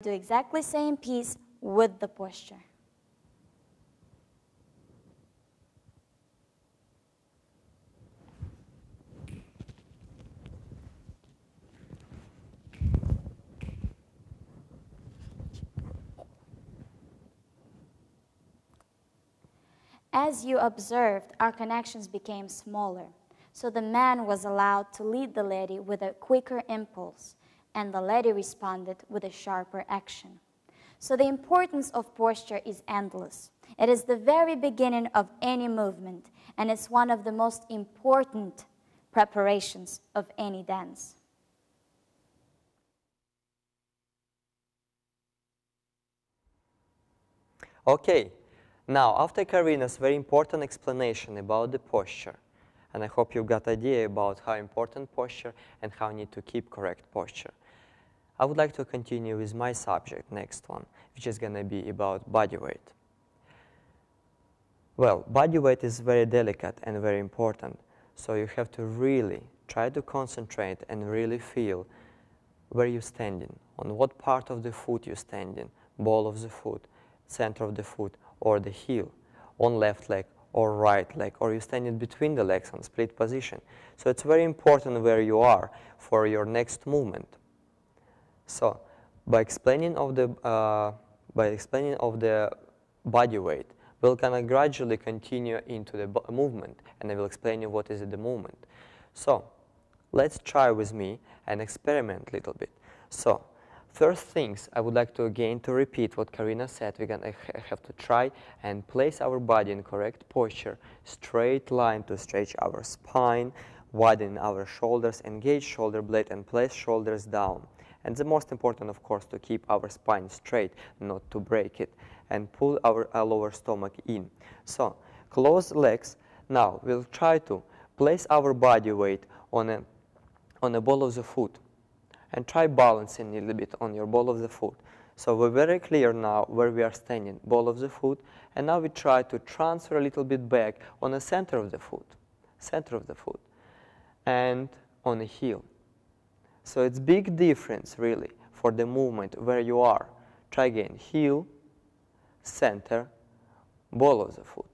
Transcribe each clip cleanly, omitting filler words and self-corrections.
do exactly same piece with the posture. As you observed, our connections became smaller, so the man was allowed to lead the lady with a quicker impulse, and the lady responded with a sharper action. So the importance of posture is endless. It is the very beginning of any movement, and it's one of the most important preparations of any dance. Okay, now after Karina's very important explanation about the posture, and I hope you got idea about how important posture and how you need to keep correct posture, I would like to continue with my subject, next one, which is going to be about body weight. Well, body weight is very delicate and very important, so you have to really try to concentrate and really feel where you're standing, on what part of the foot you're standing, ball of the foot, center of the foot, or the heel, on left leg or right leg, or you're standing between the legs on split position. So it's very important where you are for your next movement. So by explaining of the body weight, we're gonna gradually continue into the movement, and I will explain you what is the movement. So let's try with me and experiment a little bit. So first things, I would like to again to repeat what Karina said. We're gonna have to try and place our body in correct posture, straight line to stretch our spine, widen our shoulders, engage shoulder blade, and place shoulders down. And the most important, of course, to keep our spine straight, not to break it, and pull our lower stomach in. So close legs. Now we'll try to place our body weight on a ball of the foot, and try balancing a little bit on your ball of the foot. So we're very clear now where we are standing, ball of the foot, and now we try to transfer a little bit back on the center of the foot, and on the heel. So it's big difference really for the movement where you are. Try again, heel, center, ball of the foot.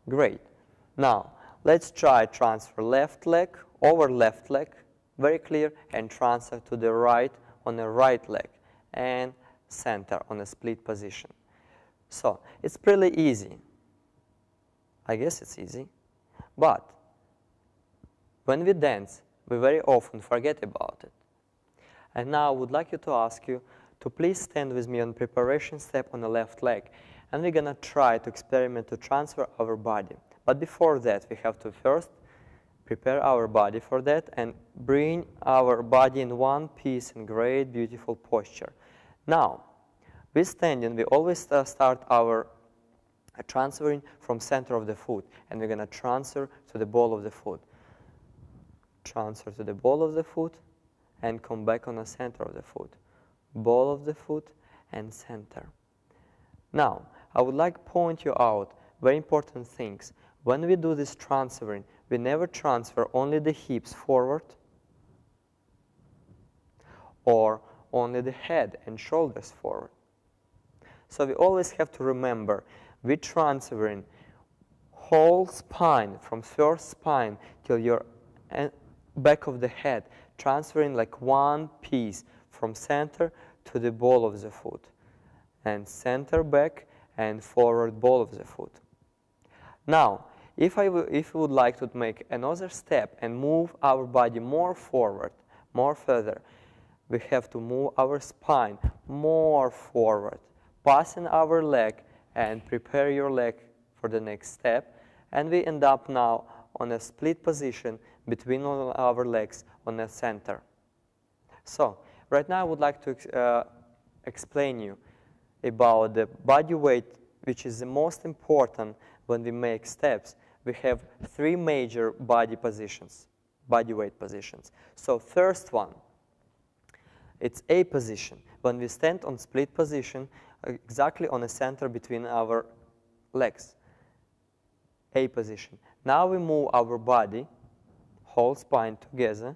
Great. Now let's try transfer left leg over left leg, very clear, and transfer to the right on the right leg, and center on a split position. So it's pretty easy. I guess it's easy. But when we dance, we very often forget about it. And now I would like you to ask you to please stand with me on preparation step on the left leg. And we're going to try to experiment to transfer our body. But before that, we have to first prepare our body for that and bring our body in one piece in great, beautiful posture. Now, with standing, we always start our transferring from center of the foot, and we're going to transfer to the ball of the foot. Transfer to the ball of the foot, and come back on the center of the foot. Ball of the foot, and center. Now, I would like to point you out very important things. When we do this transferring, we never transfer only the hips forward or only the head and shoulders forward. So we always have to remember we're transferring whole spine from first spine till your back of the head, transferring like one piece from center to the ball of the foot, and center back and forward ball of the foot. Now, if we would like to make another step and move our body more forward, more further, we have to move our spine more forward, passing our leg and prepare your leg for the next step. And we end up now on a split position between our legs on the center. So right now I would like to explain you about the body weight, which is the most important when we make steps. We have three major body positions, body weight positions. So first one, it's A position. When we stand on split position, exactly on the center between our legs. A position. Now we move our body, whole spine together.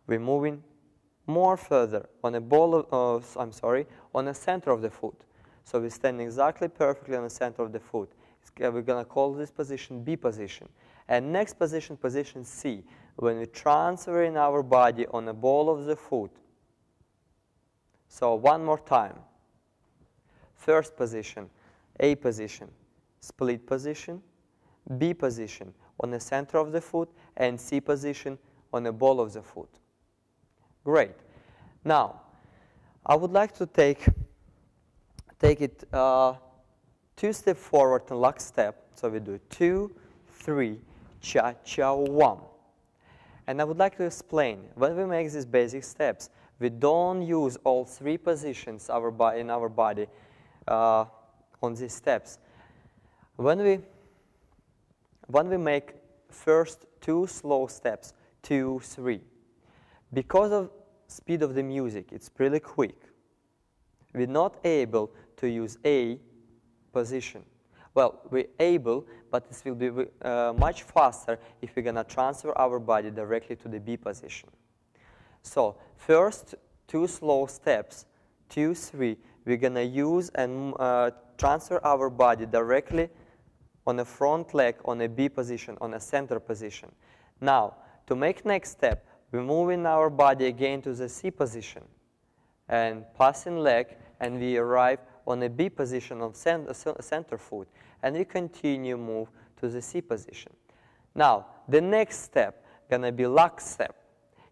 We're moving more further on a ball of, on the center of the foot. So we stand exactly perfectly on the center of the foot. We're going to call this position B position. And next position, position C, when we transfer in our body on the ball of the foot. So one more time. First position, A position, split position, B position on the center of the foot, and C position on the ball of the foot. Great. Now, I would like to take it 2 steps forward and lock step. So we do 2, 3, cha-cha, 1. And I would like to explain, when we make these basic steps, we don't use all 3 positions in our body on these steps. When we make first 2 slow steps, 2, 3, because of speed of the music, it's pretty quick. We're not able to use A position. Well, we're able, but this will be much faster if we're going to transfer our body directly to the B position. So first 2 slow steps, 2, 3, we're going to use and transfer our body directly on the front leg on a B position, on a center position. Now, to make next step, we're moving our body again to the C position and passing leg, and we arrive on a B position of center foot, and we continue move to the C position. Now, the next step gonna be lock step.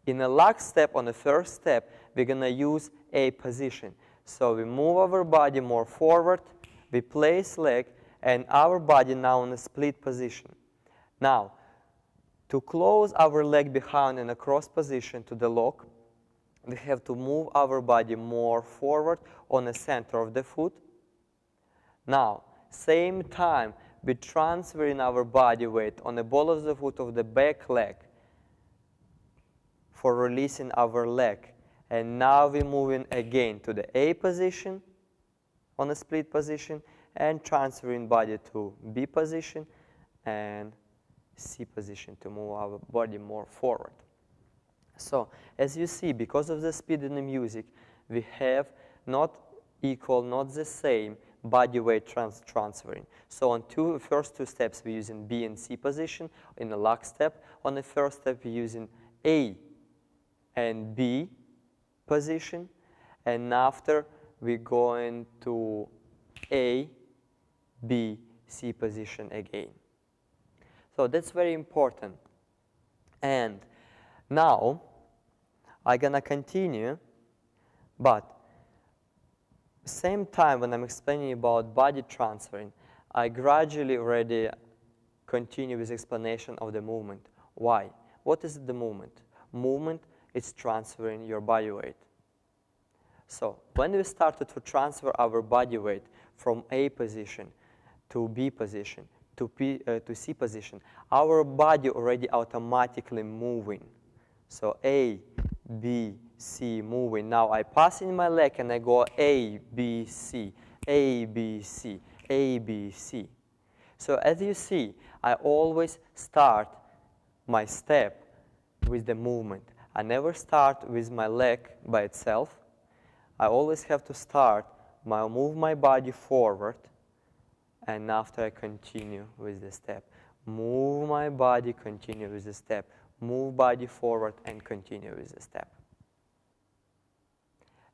In a lock step, on the first step, we're gonna use A position. So we move our body more forward, we place leg, and our body now in a split position. Now, to close our leg behind in a cross position to the lock, we have to move our body more forward on the center of the foot. Now, same time, we transferring our body weight on the ball of the foot of the back leg for releasing our leg. And now we're moving again to the A position on a split position and transferring body to B position and C position to move our body more forward. So, as you see, because of the speed in the music, we have not equal, not the same body weight transferring. So on first two steps, we're using B and C position. In the lock step, on the first step, we're using A and B position. And after, we're going to A, B, C position again. So that's very important. And now, I'm going to continue, but same time when I'm explaining about body transferring, I gradually already continue with explanation of the movement. Why? What is the movement? Movement is transferring your body weight. So when we started to transfer our body weight from A position to B position to C position, our body already automatically moving. So A, B, C moving. Now I pass in my leg and I go A, B, C, A, B, C, A, B, C. So as you see, I always start my step with the movement. I never start with my leg by itself. I always have to move my body forward, and after I continue with the step. Move my body, continue with the step. Move body forward and continue with the step.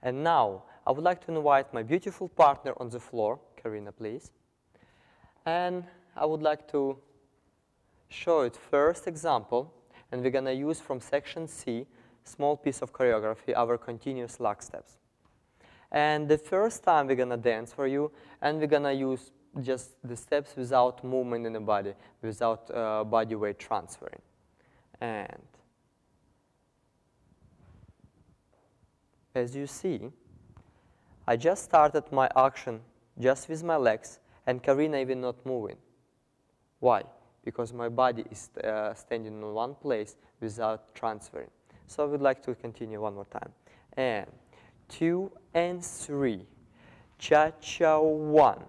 And now, I would like to invite my beautiful partner on the floor. Karina, please. And I would like to show it first example, and we're going to use from section C, small piece of choreography, our continuous lock steps. And the first time we're going to dance for you, and we're going to use just the steps without movement in the body, without body weight transferring. And as you see, I just started my action just with my legs, and Karina even not moving. Why? Because my body is standing in one place without transferring. So I would like to continue one more time. And 2 and 3, cha-cha 1.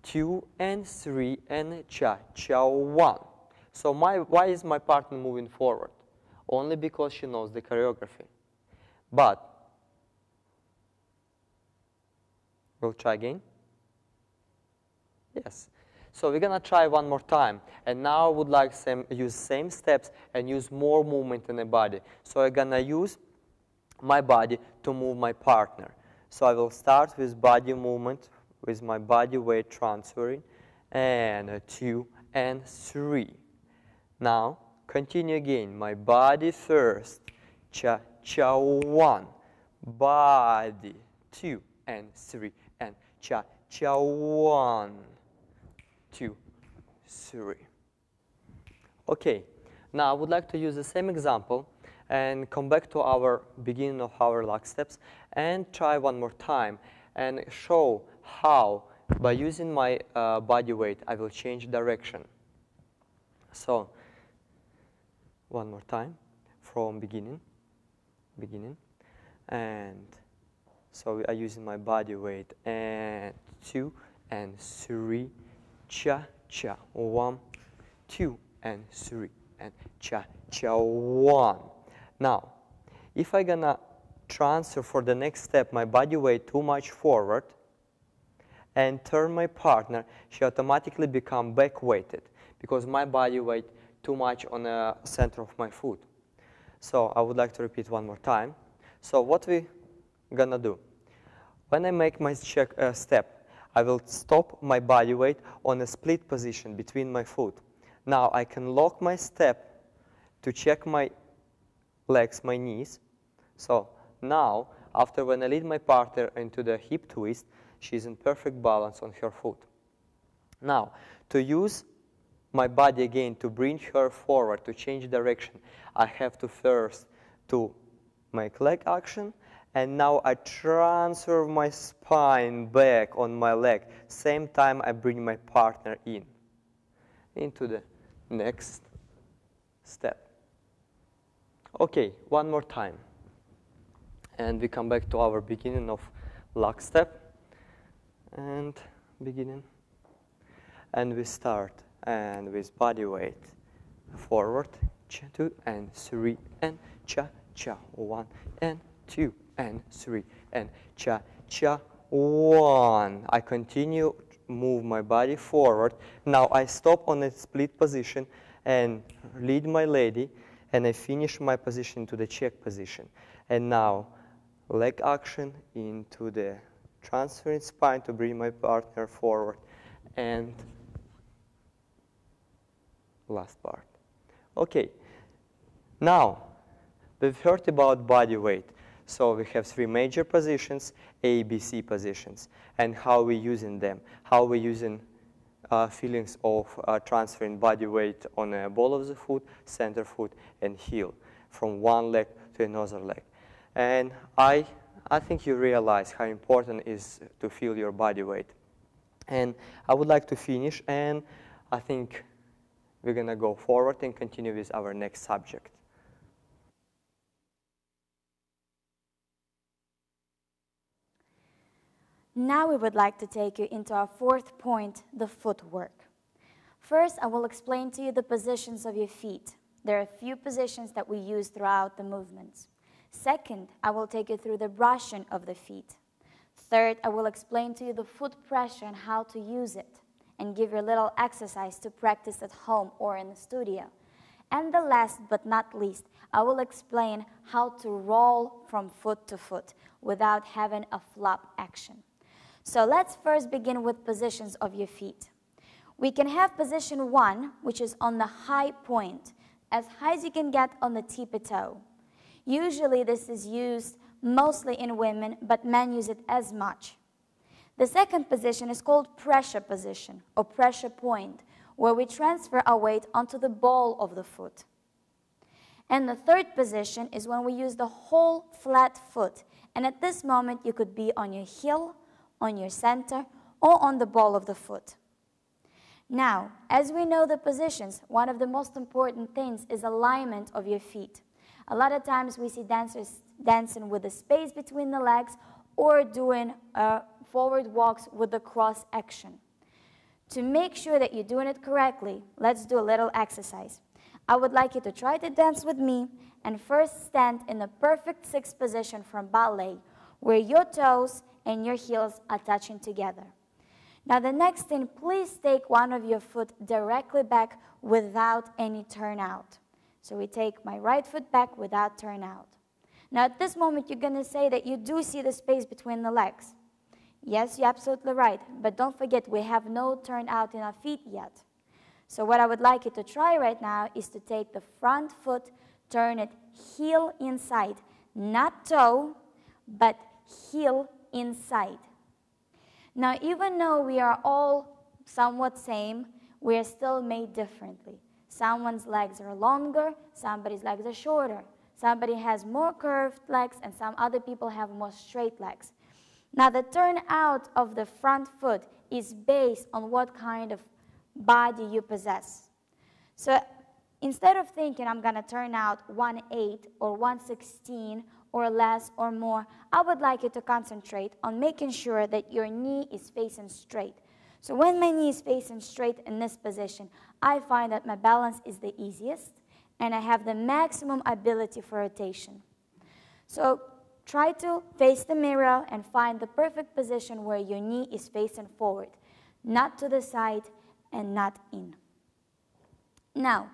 2 and 3 and cha-cha 1. So why is my partner moving forward? Only because she knows the choreography. But we'll try again. Yes. So we're going to try one more time. And now I would like to use same steps and use more movement in the body. So I'm going to use my body to move my partner. So I will start with body movement, with my body weight transferring. And 2 and 3. Now, continue again. My body first. Cha-cha, 1. Body, 2 and 3. And cha-cha, 1, 2, 3. Okay, now I would like to use the same example and come back to our beginning of our lock steps and try one more time and show how, by using my body weight, I will change direction. So, one more time from beginning, and so I using my body weight, and 2 and 3, cha-cha, 1, 2 and 3, and cha-cha, 1. Now, if I'm gonna transfer for the next step my body weight too much forward and turn my partner, she automatically become back weighted because my body weight too much on the center of my foot. So I would like to repeat one more time. So what we gonna do? When I make my step, I will stop my body weight on a split position between my foot. Now I can lock my step to check my legs, my knees. So now, after when I lead my partner into the hip twist, she's in perfect balance on her foot. Now, to use my body again to bring her forward, to change direction, I have to first to make leg action, and now I transfer my spine back on my leg. Same time I bring my partner into the next step. Okay, one more time. And we come back to our beginning of lock step. And beginning. And we start. And with body weight. Forward. Cha, 2 and 3. And cha-cha. 1 and 2 and 3. And cha-cha. 1. I continue move my body forward. Now I stop on a split position and lead my lady. And I finish my position to the check position. And now, leg action into the transferring spine to bring my partner forward. And last part. Okay. Now, we've heard about body weight. So we have 3 major positions, A, B, C positions, and how we're using them, how we're using feelings of transferring body weight on a ball of the foot, center foot, and heel from one leg to another leg. And I think you realize how important it is to feel your body weight. And I would like to finish, and I think we're going to go forward and continue with our next subject. Now we would like to take you into our 4th point, the footwork. First, I will explain to you the positions of your feet. There are a few positions that we use throughout the movements. Second, I will take you through the brushing of the feet. Third, I will explain to you the foot pressure and how to use it, and give you a little exercise to practice at home or in the studio. And the last but not least, I will explain how to roll from foot to foot without having a flop action. So let's first begin with positions of your feet. We can have position 1, which is on the high point, as high as you can get on the tippy toe. Usually this is used mostly in women, but men use it as much. The second position is called pressure position or pressure point, where we transfer our weight onto the ball of the foot. And the third position is when we use the whole flat foot. And at this moment, you could be on your heel, on your center, or on the ball of the foot. Now, as we know the positions, one of the most important things is alignment of your feet. A lot of times we see dancers dancing with a space between the legs or doing forward walks with the cross action. To make sure that you're doing it correctly, let's do a little exercise. I would like you to try to dance with me and first stand in the perfect six position from ballet, where your toes and your heels are touching together. Now the next thing, please take one of your foot directly back without any turnout. So we take my right foot back without turnout. Now at this moment you're going to say that you do see the space between the legs. Yes, you're absolutely right, but don't forget we have no turnout in our feet yet. So what I would like you to try right now is to take the front foot, turn it heel inside, not toe, but heel inside. Now, even though we are all somewhat same, we are still made differently. Someone's legs are longer, somebody's legs are shorter. Somebody has more curved legs, and some other people have more straight legs. Now, the turnout of the front foot is based on what kind of body you possess. So instead of thinking I'm going to turn out 1/8 or 1/16 or less or more, I would like you to concentrate on making sure that your knee is facing straight. So when my knee is facing straight in this position, I find that my balance is the easiest and I have the maximum ability for rotation. So try to face the mirror and find the perfect position where your knee is facing forward, not to the side and not in. Now,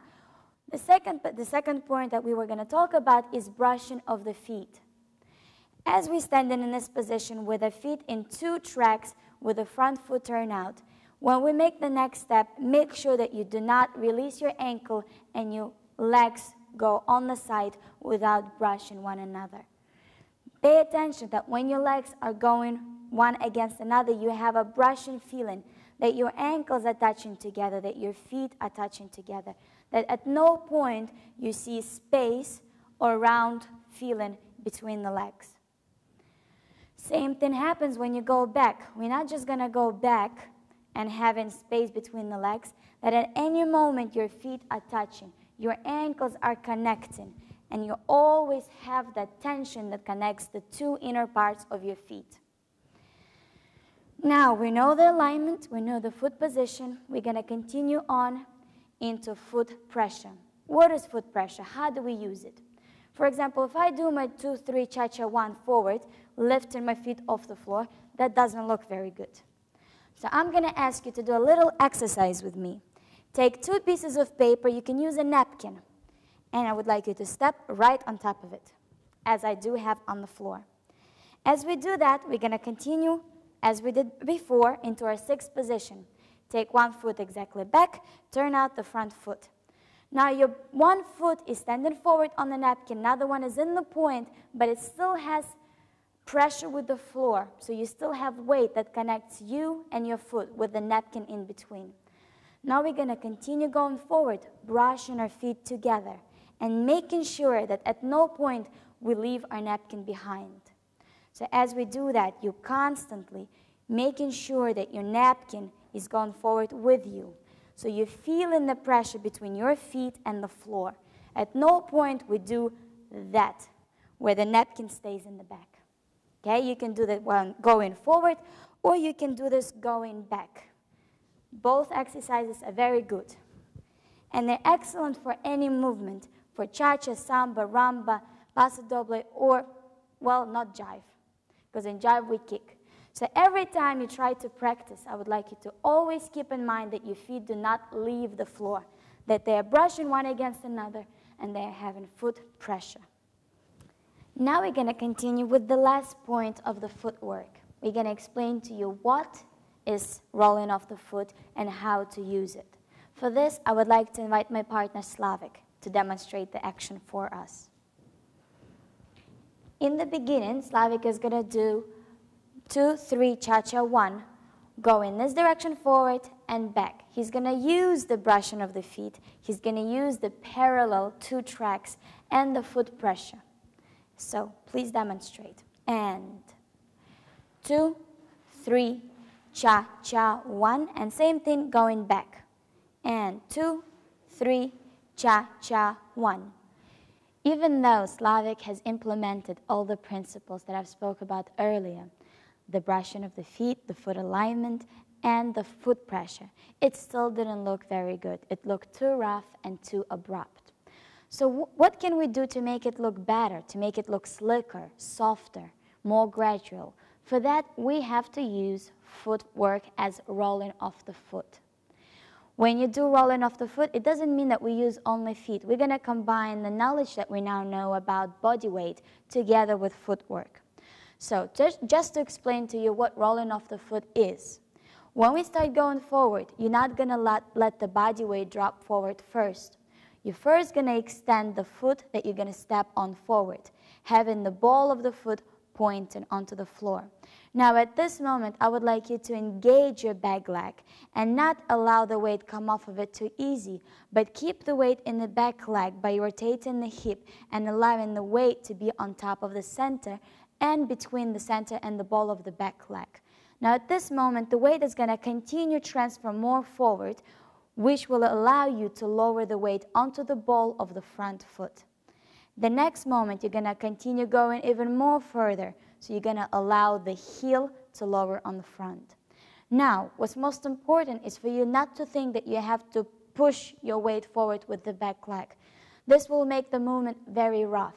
the second point that we were going to talk about is brushing of the feet. As we stand in this position with the feet in 2 tracks with the front foot turnout, when we make the next step, make sure that you do not release your ankle and your legs go on the side without brushing one another. Pay attention that when your legs are going one against another, you have a brushing feeling, that your ankles are touching together, that your feet are touching together, that at no point you see space or round feeling between the legs. Same thing happens when you go back. We're not just going to go back and having space between the legs, that at any moment your feet are touching, your ankles are connecting, and you always have that tension that connects the 2 inner parts of your feet. Now, we know the alignment, we know the foot position. We're going to continue on into foot pressure. What is foot pressure? How do we use it? For example, if I do my 2-3 cha-cha 1 forward, lifting my feet off the floor, that doesn't look very good. So I'm going to ask you to do a little exercise with me. Take 2 pieces of paper. You can use a napkin. And I would like you to step right on top of it, as I do have on the floor. As we do that, we're going to continue, as we did before, into our 6th position. Take 1 foot exactly back, turn out the front foot. Now your 1 foot is standing forward on the napkin, another one is in the point, but it still has pressure with the floor, so you still have weight that connects you and your foot with the napkin in between. Now we're going to continue going forward, brushing our feet together and making sure that at no point we leave our napkin behind. So as we do that, you're constantly making sure that your napkin is going forward with you. So you're feeling the pressure between your feet and the floor. At no point we do that, where the napkin stays in the back. Okay, you can do that when going forward, or you can do this going back. Both exercises are very good. And they're excellent for any movement, for cha-cha, samba, rumba, paso doble, or, well, not jive, because in jive we kick. So every time you try to practice, I would like you to always keep in mind that your feet do not leave the floor, that they are brushing one against another, and they are having foot pressure. Now we're going to continue with the last point of the footwork. We're going to explain to you what is rolling off the foot and how to use it. For this, I would like to invite my partner Slavik to demonstrate the action for us. In the beginning, Slavik is going to do 2-3 cha-cha 1, go in this direction forward and back. He's going to use the brushing of the feet. He's going to use the parallel 2 tracks and the foot pressure. So please demonstrate. And 2-3 cha-cha 1, and same thing going back. And 2-3 cha-cha 1. Even though Slavik has implemented all the principles that I've spoke about earlier, the brushing of the feet, the foot alignment, and the foot pressure, it still didn't look very good. It looked too rough and too abrupt. So what can we do to make it look better, to make it look slicker, softer, more gradual? For that, we have to use footwork as rolling off the foot. When you do rolling off the foot, it doesn't mean that we use only feet. We're going to combine the knowledge that we now know about body weight together with footwork. So just to explain to you what rolling off the foot is. When we start going forward, you're not going to let the body weight drop forward first. You're first going to extend the foot that you're going to step on forward, having the ball of the foot pointing onto the floor. Now at this moment, I would like you to engage your back leg and not allow the weight come off of it too easy, but keep the weight in the back leg by rotating the hip and allowing the weight to be on top of the center and between the center and the ball of the back leg. Now at this moment, the weight is going to continue to transfer more forward, which will allow you to lower the weight onto the ball of the front foot. The next moment, you're going to continue going even more further. So you're going to allow the heel to lower on the front. Now, what's most important is for you not to think that you have to push your weight forward with the back leg. This will make the movement very rough.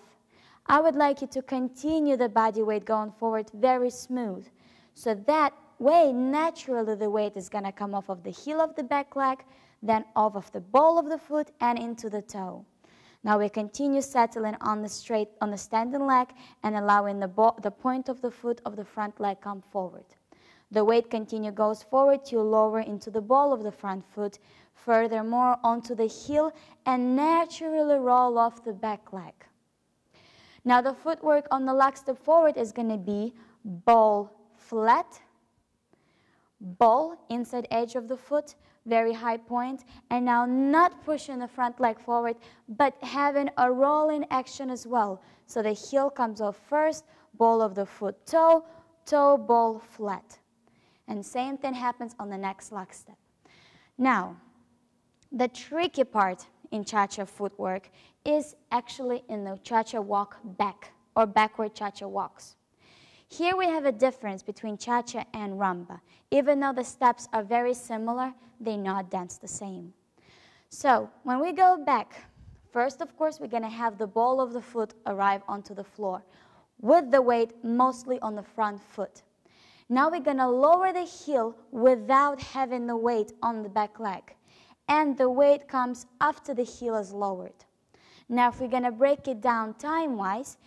I would like you to continue the body weight going forward very smooth. So that way, naturally, the weight is going to come off of the heel of the back leg, then off of the ball of the foot and into the toe. Now we continue settling on the standing leg and allowing the point of the foot of the front leg come forward. The weight goes forward, you lower into the ball of the front foot, furthermore onto the heel, and naturally roll off the back leg. Now the footwork on the leg step forward is going to be ball flat, ball inside edge of the foot, very high point, and now not pushing the front leg forward, but having a rolling action as well. So the heel comes off first, ball of the foot, toe, toe, ball, flat. And same thing happens on the next leg step. Now, the tricky part in cha-cha footwork is actually in the cha-cha walk back, or backward cha-cha walks. Here we have a difference between cha-cha and rumba. Even though the steps are very similar, they not dance the same. So when we go back, first, of course, we're going to have the ball of the foot arrive onto the floor with the weight mostly on the front foot. Now we're going to lower the heel without having the weight on the back leg. And the weight comes after the heel is lowered. Now if we're going to break it down time-wise,